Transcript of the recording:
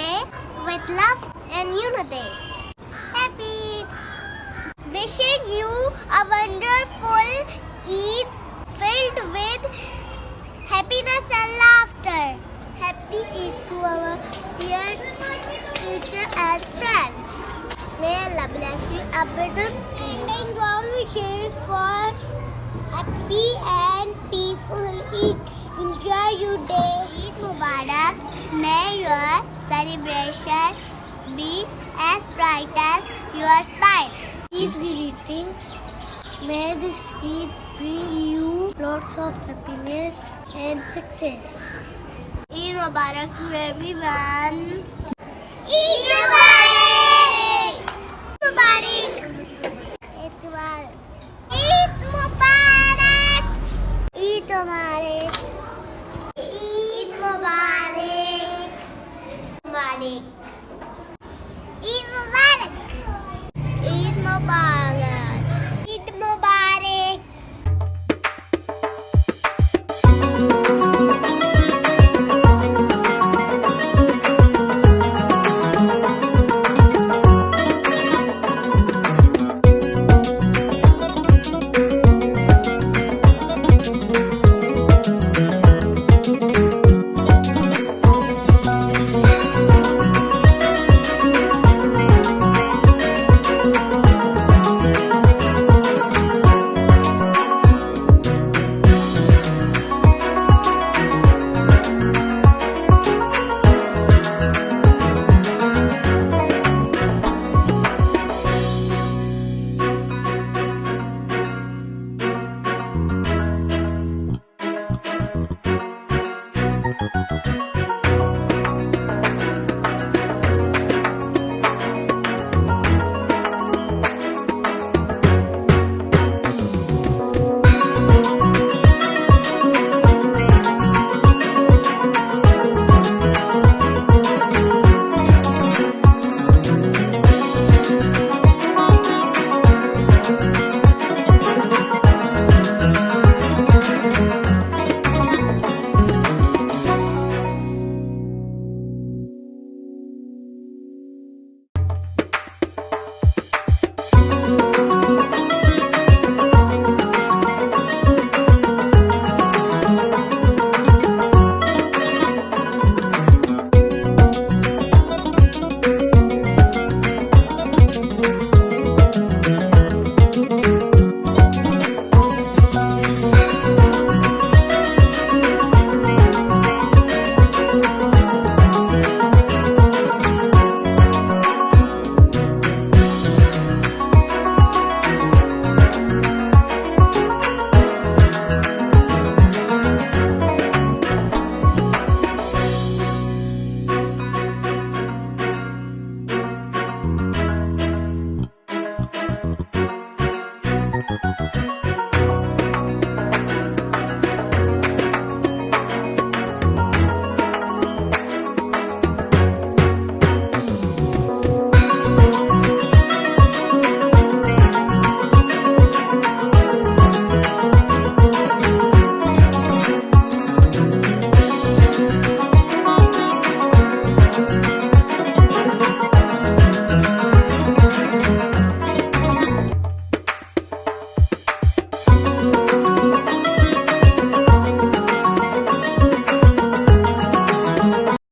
day with love and unity. Happy! Wishing you a wonderful Eid filled with happiness and laughter. Happy Eid to our dear teacher and friends. May Allah bless you abundant and warm wishes for happy and peaceful Eid. Enjoy your day. Eid Mubarak. May your celebration be as bright as your smile. Eid greetings. May this Eid bring you lots of happiness and success. Eid Mubarak to everyone. Eid Mubarak! Mubarak! Eid Mubarak! Eid Mubarak! Eid Mubarak! Eid Mubarak! Mubarak!